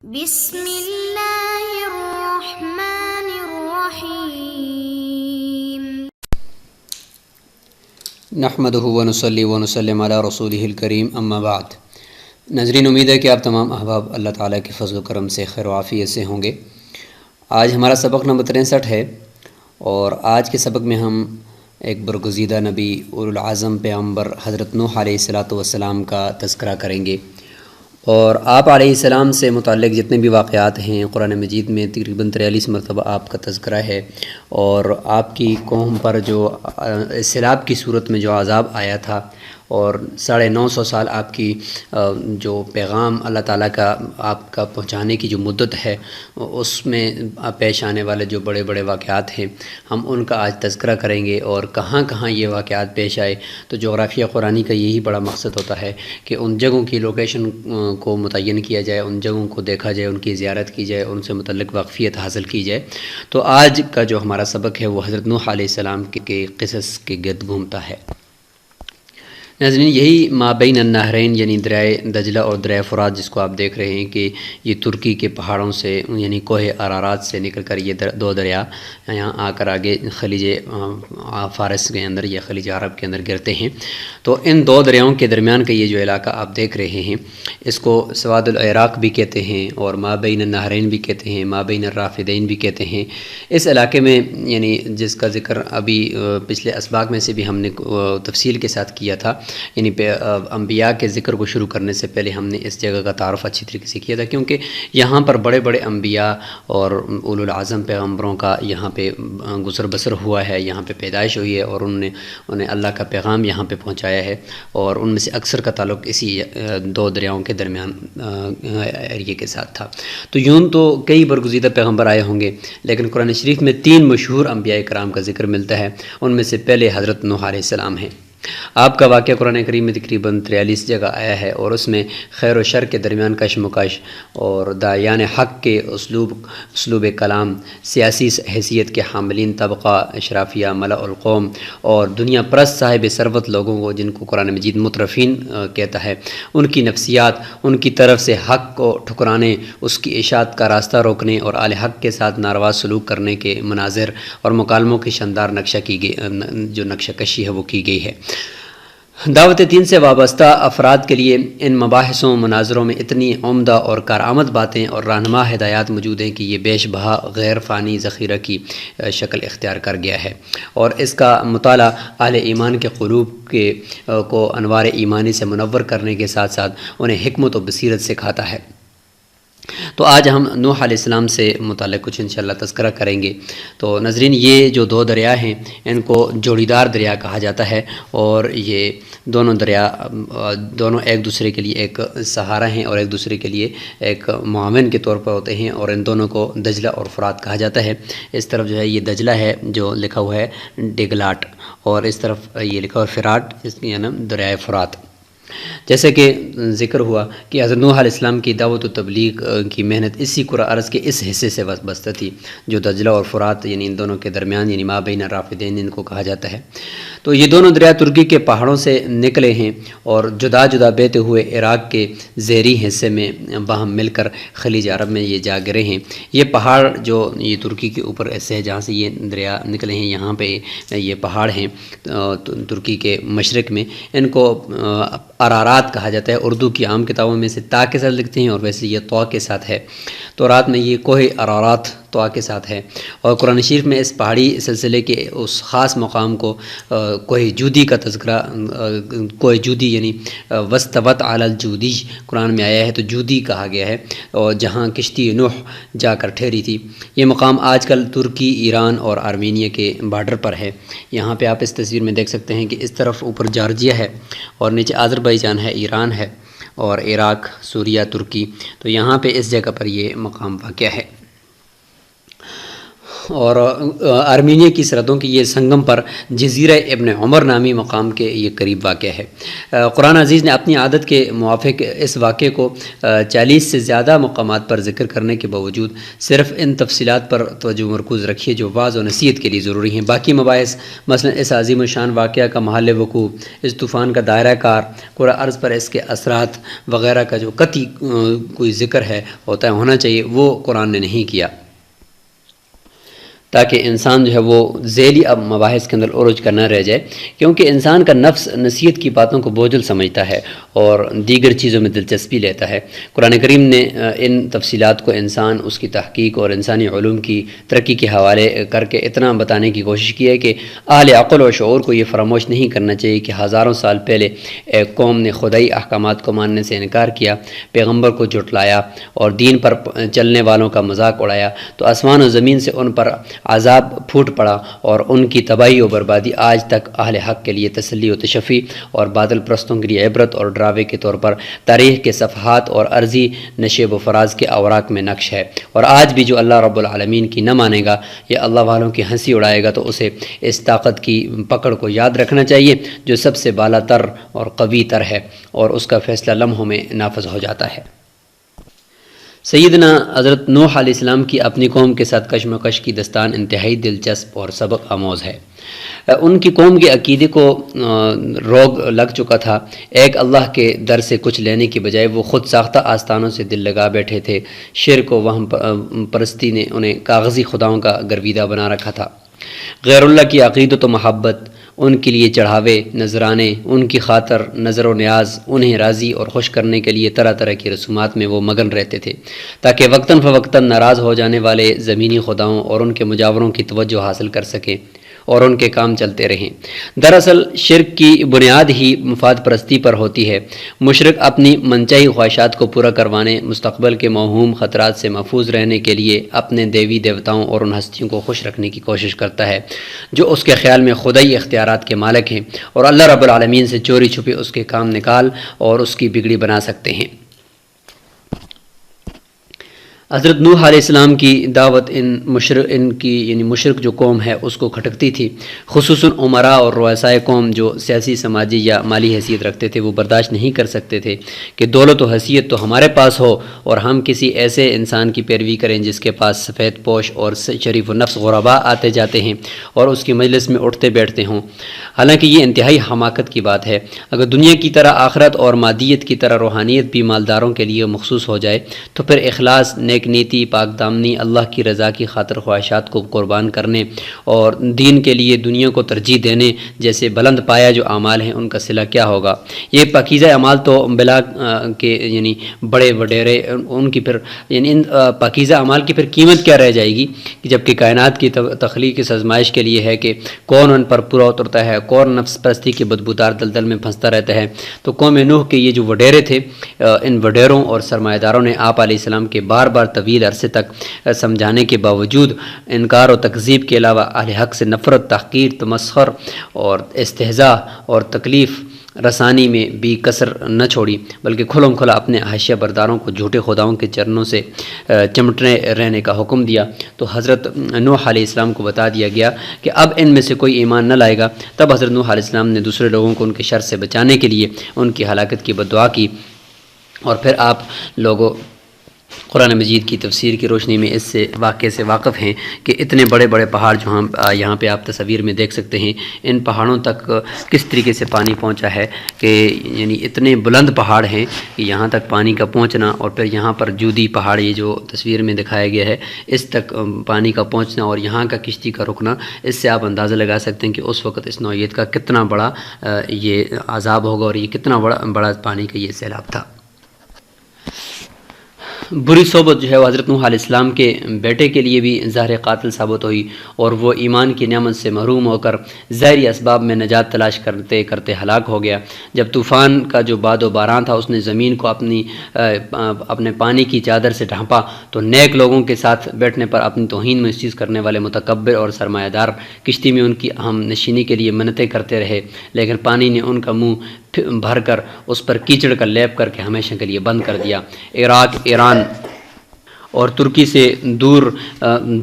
بسم اللہ الرحمن الرحیم نحمدہ ونصلی ونسلم علی رسولہ الکریم اما بعد۔ ناظرین، امید ہے کہ آپ تمام احباب اللہ تعالیٰ کے فضل و کرم سے خیر و عافیت سے ہوں گے۔ آج ہمارا سبق نمبر 63 ہے، اور آج کے سبق میں ہم ایک برگزیدہ نبی اولوالعزم پیغمبر حضرت نوح علیہ السلام کا تذکرہ کریں گے، اور آپ علیہ السلام سے متعلق جتنے بھی واقعات ہیں قرآن مجید میں تقریباً 43 مرتبہ آپ کا تذکرہ ہے، اور آپ کی قوم پر جو سیلاب کی صورت میں جو عذاب آیا تھا، اور 950 سال آپ کی جو پیغام اللہ تعالیٰ کا آپ کا پہنچانے کی جو مدت ہے، اس میں پیش آنے والے جو بڑے بڑے واقعات ہیں، ہم ان کا آج تذکرہ کریں گے، اور کہاں کہاں یہ واقعات پیش آئے۔ تو جغرافیہ قرآنی کا یہی بڑا مقصد ہوتا ہے کہ ان جگہوں کی لوکیشن کو متعین کیا جائے، ان جگہوں کو دیکھا جائے، ان کی زیارت کی جائے، ان سے متعلق واقفیت حاصل کی جائے۔ تو آج کا جو ہمارا سبق ہے وہ حضرت نوح علیہ السلام کے قصص کے گرد گھومتا ہے۔ ناظرین، یہی مابین النہرین یعنی دریائے دجلہ اور دریائے فرات، جس کو آپ دیکھ رہے ہیں کہ یہ ترکی کے پہاڑوں سے یعنی کوہ ارارات سے نکل کر یہ دو دریا یہاں آ کر آگے خلیج فارس کے اندر یا خلیج عرب کے اندر گرتے ہیں۔ تو ان دو دریاؤں کے درمیان کا یہ جو علاقہ آپ دیکھ رہے ہیں، اس کو سواد العراق بھی کہتے ہیں، اور مابین النہرین بھی کہتے ہیں، مابین الرافدین بھی کہتے ہیں۔ اس علاقے میں یعنی جس کا ذکر ابھی پچھلے اسباق میں سے بھی ہم نے تفصیل کے ساتھ کیا تھا، یعنی انبیاء کے ذکر کو شروع کرنے سے پہلے ہم نے اس جگہ کا تعارف اچھی طریقے سے کیا تھا، کیونکہ یہاں پر بڑے بڑے انبیاء اور اولوالعزم پیغمبروں کا یہاں پہ گزر بسر ہوا ہے، یہاں پہ پیدائش ہوئی ہے، اور انہیں اللہ کا پیغام یہاں پہ پہنچایا ہے، اور ان میں سے اکثر کا تعلق اسی دو دریاؤں کے درمیان ایریے کے ساتھ تھا۔ تو یوں تو کئی برگزیدہ پیغمبر آئے ہوں گے، لیکن قرآن شریف میں 3 مشہور انبیاء کرام کا ذکر ملتا ہے۔ ان میں سے پہلے حضرت نوح علیہ السلام ہیں۔ آپ کا واقعہ قرآن کریم میں تقریباً 43 جگہ آیا ہے، اور اس میں خیر و شر کے درمیان کشمکش، اور داعیان حق کے اسلوب کلام، سیاسی حیثیت کے حاملین طبقہ، اشرافیہ، ملأ القوم، اور دنیا پرست صاحب ثروت لوگوں کو جن کو قرآن مجید مترفین کہتا ہے، ان کی نفسیات، ان کی طرف سے حق کو ٹھکرانے، اس کی اشاعت کا راستہ روکنے، اور اہل حق کے ساتھ ناروا سلوک کرنے کے مناظر اور مکالموں کی شاندار جو نقشہ کشی ہے وہ کی گئی ہے۔ دعوت دین سے وابستہ افراد کے لیے ان مباحثوں مناظروں میں اتنی عمدہ اور کارآمد باتیں اور رہنما ہدایات موجود ہیں کہ یہ بیش بہا غیر فانی ذخیرہ کی شکل اختیار کر گیا ہے، اور اس کا مطالعہ اہل ایمان کے قلوب کو انوار ایمانی سے منور کرنے کے ساتھ ساتھ انہیں حکمت و بصیرت سکھاتا ہے۔ تو آج ہم نوح علیہ السلام سے متعلق کچھ انشاءاللہ تذکرہ کریں گے۔ تو ناظرین، یہ جو 2 دریا ہیں ان کو جوڑی دار دریا کہا جاتا ہے، اور یہ دونوں دریا دونوں ایک دوسرے کے لیے ایک سہارا ہیں اور ایک دوسرے کے لیے ایک معاون کے طور پر ہوتے ہیں، اور ان دونوں کو دجلہ اور فرات کہا جاتا ہے۔ اس طرف جو ہے یہ دجلہ ہے جو لکھا ہوا ہے ڈگلاٹ، اور اس طرف یہ لکھا ہوا فراٹ، اس کا نام دریائے فرات۔ جیسے کہ ذکر ہوا کہ حضرت نوح علیہ السلام کی دعوت و تبلیغ کی محنت اسی قرآن ارض کے اس حصے سے وابستہ تھی جو دجلہ اور فرات یعنی ان دونوں کے درمیان یعنی مابین الرافدین ان کو کہا جاتا ہے۔ تو یہ دونوں دریا ترکی کے پہاڑوں سے نکلے ہیں، اور جدا جدا بہتے ہوئے عراق کے زیریں حصے میں باہم مل کر خلیج عرب میں یہ جا گرے ہیں۔ یہ پہاڑ جو یہ ترکی کے اوپر ایسے ہے جہاں سے یہ دریا نکلے ہیں، یہاں پہ یہ پہاڑ ہیں ترکی کے مشرق میں، ان کو ارارات کہا جاتا ہے۔ اردو کی عام کتابوں میں سے تا کے ساتھ لکھتے ہیں، اور ویسے یہ طا کے ساتھ ہے۔ تو رات میں یہ کوہ ارارات طا کے ساتھ ہے، اور قرآن شریف میں اس پہاڑی سلسلے کے اس خاص مقام کو کوہ جودی کا تذکرہ، کوہ جودی یعنی واستوت علی الجودی قرآن میں آیا ہے، تو جودی کہا گیا ہے، اور جہاں کشتی نوح جا کر ٹھہری تھی۔ یہ مقام آج کل ترکی، ایران اور آرمینیہ کے بارڈر پر ہے۔ یہاں پہ آپ اس تصویر میں دیکھ سکتے ہیں کہ اس طرف اوپر جارجیا ہے، اور نیچے آذربائیجان ہے، ایران ہے، اور عراق، سوریہ، ترکی۔ تو یہاں پہ اس جگہ پر یہ مقام واقع ہے۔ اور آرمینیا کی سرحدوں کی یہ سنگم پر جزیرہ ابن عمر نامی مقام کے یہ قریب واقع ہے۔ قرآن عزیز نے اپنی عادت کے موافق اس واقعے کو 40 سے زیادہ مقامات پر ذکر کرنے کے باوجود صرف ان تفصیلات پر توجہ مرکوز رکھی جو واعظ و نصیحت کے لیے ضروری ہیں۔ باقی مباحث مثلا اس عظیم الشان واقعہ کا محل وقوع، اس طوفان کا دائرہ کار، قرآن عرض پر اس کے اثرات وغیرہ کا جو قطعی کوئی ذکر ہے ہونا چاہیے، وہ قرآن نے نہیں کیا، تاکہ انسان جو ہے وہ ذیلی اب مباحث کے اندر عروج کا نہ رہ جائے، کیونکہ انسان کا نفس نصیحت کی باتوں کو بوجھل سمجھتا ہے اور دیگر چیزوں میں دلچسپی لیتا ہے۔ قرآن کریم نے ان تفصیلات کو انسان، اس کی تحقیق اور انسانی علوم کی ترقی کے حوالے کر کے اتنا بتانے کی کوشش کی ہے کہ اہل عقل و شعور کو یہ فراموش نہیں کرنا چاہیے کہ ہزاروں سال پہلے ایک قوم نے خدائی احکامات کو ماننے سے انکار کیا، پیغمبر کو جھٹلایا اور دین پر چلنے والوں کا مذاق اڑایا، تو آسمان و زمین سے ان پر عذاب پھوٹ پڑا اور ان کی تباہی و بربادی آج تک اہل حق کے لیے تسلی و تشفی اور بادل پرستوں کے لیے عبرت اور ڈراوے کے طور پر تاریخ کے صفحات اور عرضی نشیب و فراز کے اوراق میں نقش ہے۔ اور آج بھی جو اللہ رب العالمین کی نہ مانے گا یا اللہ والوں کی ہنسی اڑائے گا تو اسے اس طاقت کی پکڑ کو یاد رکھنا چاہیے جو سب سے بالا تر اور قوی تر ہے، اور اس کا فیصلہ لمحوں میں نافذ ہو جاتا ہے۔ سیدنا حضرت نوح علیہ السلام کی اپنی قوم کے ساتھ کشمکش کی داستان انتہائی دلچسپ اور سبق آموز ہے۔ ان کی قوم کے عقیدے کو روگ لگ چکا تھا۔ ایک اللہ کے در سے کچھ لینے کی بجائے وہ خود ساختہ آستانوں سے دل لگا بیٹھے تھے۔ شرک و وہم پرستی نے انہیں کاغذی خداؤں کا گرویدہ بنا رکھا تھا۔ غیر اللہ کی عقیدت و محبت، ان کے لیے چڑھاوے، نذرانے، ان کی خاطر نظر و نیاز، انہیں راضی اور خوش کرنے کے لیے طرح طرح کی رسومات میں وہ مگن رہتے تھے تاکہ وقتاً فوقتاً ناراض ہو جانے والے زمینی خداؤں اور ان کے مجاوروں کی توجہ حاصل کر سکیں اور ان کے کام چلتے رہیں۔ دراصل شرک کی بنیاد ہی مفاد پرستی پر ہوتی ہے۔ مشرک اپنی منچائی خواہشات کو پورا کروانے، مستقبل کے موہوم خطرات سے محفوظ رہنے کے لیے اپنے دیوی دیوتاؤں اور ان ہستیوں کو خوش رکھنے کی کوشش کرتا ہے جو اس کے خیال میں خدائی اختیارات کے مالک ہیں اور اللہ رب العالمین سے چوری چھپے اس کے کام نکال اور اس کی بگڑی بنا سکتے ہیں۔ حضرت نوح علیہ السلام کی دعوت ان کی مشرک جو قوم ہے اس کو کھٹکتی تھی، خصوصاً عمراء اور رؤسائے قوم جو سیاسی، سماجی یا مالی حیثیت رکھتے تھے۔ وہ برداشت نہیں کر سکتے تھے کہ دولت و حیثیت تو ہمارے پاس ہو اور ہم کسی ایسے انسان کی پیروی کریں جس کے پاس سفید پوش اور شریف و نفس غرباء آتے جاتے ہیں اور اس کی مجلس میں اٹھتے بیٹھتے ہوں۔ حالانکہ یہ انتہائی حماقت کی بات ہے۔ اگر دنیا کی طرح آخرت اور مادیت کی طرح روحانیت بھی مالداروں کے لیے مخصوص ہو جائے تو پھر اخلاص، نیک نیتی، پاک دامنی، اللہ کی رضا کی خاطر خواہشات کو قربان کرنے اور دین کے لیے دنیا کو ترجیح دینے جیسے بلند پایا جو اعمال ہیں ان کا صلہ کیا ہوگا؟ یہ پاکیزہ اعمال تو بلا کے بڑے وڈیرے ان کی پھر ان پاکیزہ اعمال کی پھر قیمت کیا رہ جائے گی کہ جبکہ کائنات کی تخلیق اس آزمائش کے لیے ہے کہ کون ان پر پورا اترتا ہے، کون نفس پرستی کی بدبودار دلدل میں پھنستا رہتا ہے۔ تو قوم نوح کے یہ جو وڈیرے تھے، ان وڈیروں اور سرمایہ داروں نے آپ علیہ السلام کے بار بار طویل عرصے تک سمجھانے کے باوجود انکار و تکذیب کے علاوہ اہل حق سے نفرت، تحقیر، تمسخر اور استہزاء اور تکلیف رسانی میں بھی کسر نہ چھوڑی، بلکہ کھلم کھلا اپنے حاشیہ برداروں کو جھوٹے خداؤں کے چرنوں سے چمٹنے رہنے کا حکم دیا۔ تو حضرت نوح علیہ السلام کو بتا دیا گیا کہ اب ان میں سے کوئی ایمان نہ لائے گا۔ تب حضرت نوح علیہ السلام نے دوسرے لوگوں کو ان کے شر سے بچانے کے لیے ان کی ہلاکت کی بد دعا کی، اور پھر آپ لوگوں قرآن مجید کی تفسیر کی روشنی میں اس سے واقعے سے واقف ہیں کہ اتنے بڑے بڑے پہاڑ جو ہم یہاں پہ آپ تصویر میں دیکھ سکتے ہیں، ان پہاڑوں تک کس طریقے سے پانی پہنچا ہے کہ اتنے بلند پہاڑ ہیں کہ یہاں تک پانی کا پہنچنا، اور پھر یہاں پر جودی پہاڑ یہ جو تصویر میں دکھایا گیا ہے اس تک پانی کا پہنچنا اور یہاں کا کشتی کا رکنا، اس سے آپ اندازہ لگا سکتے ہیں کہ اس وقت اس نوعیت کا کتنا بڑا یہ عذاب ہوگا اور یہ کتنا بڑا پانی کا یہ سیلاب تھا۔ بری صحبت جو ہے وہ حضرت نوح علیہ السلام کے بیٹے کے لیے بھی ظاہر قاتل ثابت ہوئی، اور وہ ایمان کی نعمت سے محروم ہو کر ظاہری اسباب میں نجات تلاش کرتے کرتے ہلاک ہو گیا۔ جب طوفان کا جو باد و باران تھا اس نے زمین کو اپنے پانی کی چادر سے ڈھانپا، تو نیک لوگوں کے ساتھ بیٹھنے پر اپنی توہین محسوس کرنے والے متکبر اور سرمایہ دار کشتی میں ان کی اہم نشینی کے لیے منتیں کرتے رہے، لیکن پانی نے ان کا منہ بھر کر اس پر کیچڑ کا لیپ کر کے ہمیشہ کے لیے بند کر دیا۔ عراق، ایران اور ترکی سے دور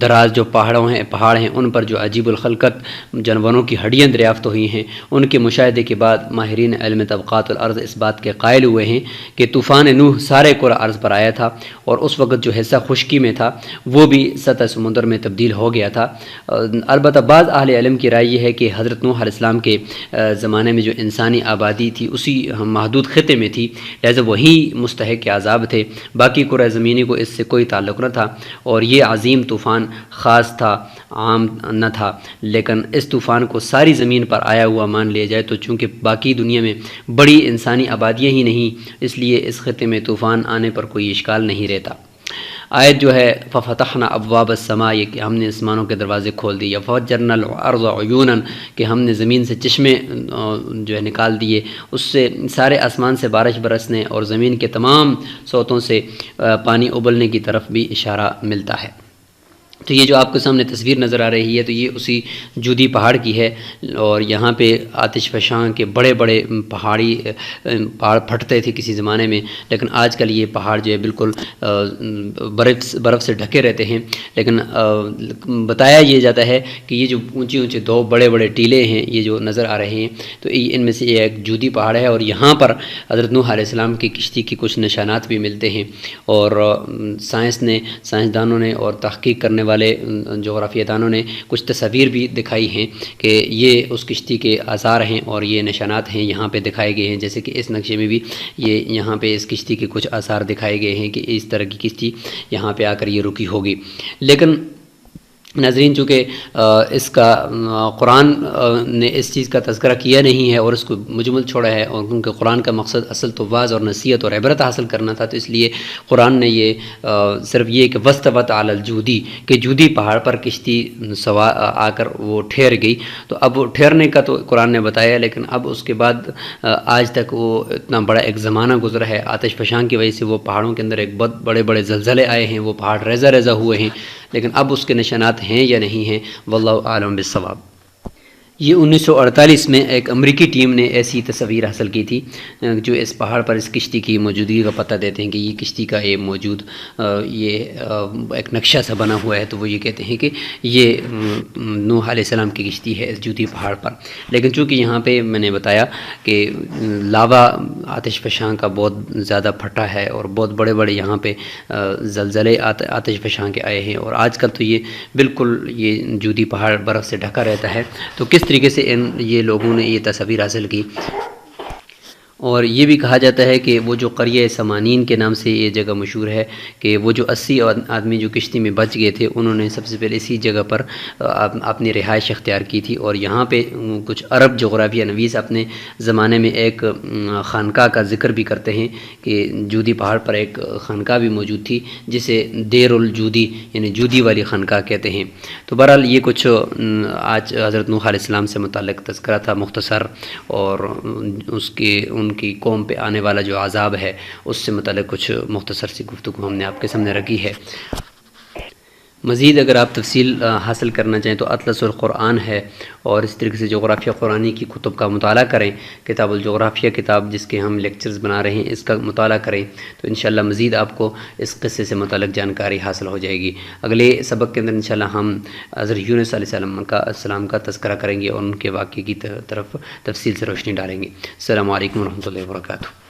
دراز جو پہاڑ ہیں ان پر جو عجیب الخلقت جانوروں کی ہڈیاں دریافت ہوئی ہیں، ان کے مشاہدے کے بعد ماہرین علم طبقات الارض اس بات کے قائل ہوئے ہیں کہ طوفان نوح سارے کرۂ ارض پر آیا تھا، اور اس وقت جو حصہ خشکی میں تھا وہ بھی سطح سمندر میں تبدیل ہو گیا تھا۔ البتہ بعض اہل علم کی رائے یہ ہے کہ حضرت نوح علیہ السلام کے زمانے میں جو انسانی آبادی تھی اسی محدود خطے میں تھی، لہذا وہی مستحق عذاب تھے، باقی کرۂ زمینی کو اس سے کوئی تعلق نہ تھا، اور یہ عظیم طوفان خاص تھا، عام نہ تھا۔ لیکن اس طوفان کو ساری زمین پر آیا ہوا مان لیا جائے تو چونکہ باقی دنیا میں بڑی انسانی آبادیاں ہی نہیں، اس لیے اس خطے میں طوفان آنے پر کوئی اشکال نہیں رہتا۔ آیت جو ہے ففتحنا ابواب السماء، یہ کہ ہم نے آسمانوں کے دروازے کھول دیے، فجرنا الارض عیونا کہ ہم نے زمین سے چشمے جو ہے نکال دیے، اس سے سارے آسمان سے بارش برسنے اور زمین کے تمام سوتوں سے پانی ابلنے کی طرف بھی اشارہ ملتا ہے۔ تو یہ جو آپ کے سامنے تصویر نظر آ رہی ہے تو یہ اسی جودی پہاڑ کی ہے، اور یہاں پہ آتش فشاں کے بڑے بڑے پہاڑ پھٹتے تھے کسی زمانے میں، لیکن آج کل یہ پہاڑ جو ہے بالکل برف سے ڈھکے رہتے ہیں۔ لیکن بتایا یہ جاتا ہے کہ یہ جو اونچے دو بڑے بڑے ٹیلے ہیں یہ جو نظر آ رہے ہیں تو ان میں سے ایک جودی پہاڑ ہے، اور یہاں پر حضرت نوح علیہ السلام کی کشتی کی کچھ نشانات بھی ملتے ہیں، اور سائنسدانوں نے اور تحقیق کرنے والے جغرافیہ دانوں نے کچھ تصاویر بھی دکھائی ہیں کہ یہ اس کشتی کے آثار ہیں اور یہ نشانات ہیں یہاں پہ دکھائے گئے ہیں، جیسے کہ اس نقشے میں بھی یہ یہاں پہ اس کشتی کے کچھ آثار دکھائے گئے ہیں کہ اس طرح کی کشتی یہاں پہ آ کر یہ رکی ہوگی۔ لیکن ناظرین چونکہ اس کا قرآن نے اس چیز کا تذکرہ کیا نہیں ہے اور اس کو مجمل چھوڑا ہے، اور کیونکہ قرآن کا مقصد اصل تو واعظ اور نصیحت اور عبرت حاصل کرنا تھا، تو اس لیے قرآن نے یہ صرف یہ کہ واستوت علی الجودی کہ جودی پہاڑ پر کشتی آ کر وہ ٹھہر گئی، تو اب ٹھہرنے کا تو قرآن نے بتایا، لیکن اب اس کے بعد آج تک وہ اتنا بڑا ایک زمانہ گزرا ہے، آتش فشاں کی وجہ سے وہ پہاڑوں کے اندر ایک بہت بڑے بڑے زلزلے آئے ہیں، وہ پہاڑ ریزہ ریزہ ہوئے ہیں، لیکن اب اس کے نشانات ہیں یا نہیں ہیں، واللہ عالم بالصواب۔ یہ 1948 میں ایک امریکی ٹیم نے ایسی تصویر حاصل کی تھی جو اس پہاڑ پر اس کشتی کی موجودگی کا پتہ دیتے ہیں کہ یہ کشتی کا یہ موجود یہ ایک نقشہ سا بنا ہوا ہے، تو وہ یہ کہتے ہیں کہ یہ نوح علیہ السلام کی کشتی ہے اس جودی پہاڑ پر۔ لیکن چونکہ یہاں پہ میں نے بتایا کہ لاوا آتش فشاں کا بہت زیادہ پھٹا ہے اور بہت بڑے بڑے یہاں پہ زلزلے آتش فشاں کے آئے ہیں، اور آج کل تو یہ بالکل یہ جودی پہاڑ برف سے ڈھکا رہتا ہے، تو کس طریقے سے یہ لوگوں نے یہ تصاویر حاصل کی۔ اور یہ بھی کہا جاتا ہے کہ وہ جو قریہ سمانین کے نام سے یہ جگہ مشہور ہے کہ وہ جو 80 آدمی جو کشتی میں بچ گئے تھے انہوں نے سب سے پہلے اسی جگہ پر اپنی رہائش اختیار کی تھی، اور یہاں پہ کچھ عرب جغرافیہ نویس اپنے زمانے میں ایک خانقاہ کا ذکر بھی کرتے ہیں کہ جودی پہاڑ پر ایک خانقاہ بھی موجود تھی جسے دیر الجودی یعنی جودی والی خانقاہ کہتے ہیں۔ تو بہرحال یہ کچھ آج حضرت نوح علیہ السلام سے متعلق تذکرہ تھا مختصر، اور ان کی قوم پہ آنے والا جو عذاب ہے اس سے متعلق کچھ مختصر سی گفتگو ہم نے آپ کے سامنے رکھی ہے۔ مزید اگر آپ تفصیل حاصل کرنا چاہیں تو اطلس القرآن ہے، اور اس طریقے سے جغرافیہ قرآنی کی کتب کا مطالعہ کریں، کتاب الجغرافیہ کتاب جس کے ہم لیکچرز بنا رہے ہیں اس کا مطالعہ کریں، تو انشاءاللہ مزید آپ کو اس قصے سے متعلق جانکاری حاصل ہو جائے گی۔ اگلے سبق کے اندر انشاءاللہ ہم حضرت یونس علیہ السلام کا تذکرہ کریں گے اور ان کے واقعے کی طرف تفصیل سے روشنی ڈالیں گے۔ السلام علیکم ورحمۃ اللہ وبرکاتہ۔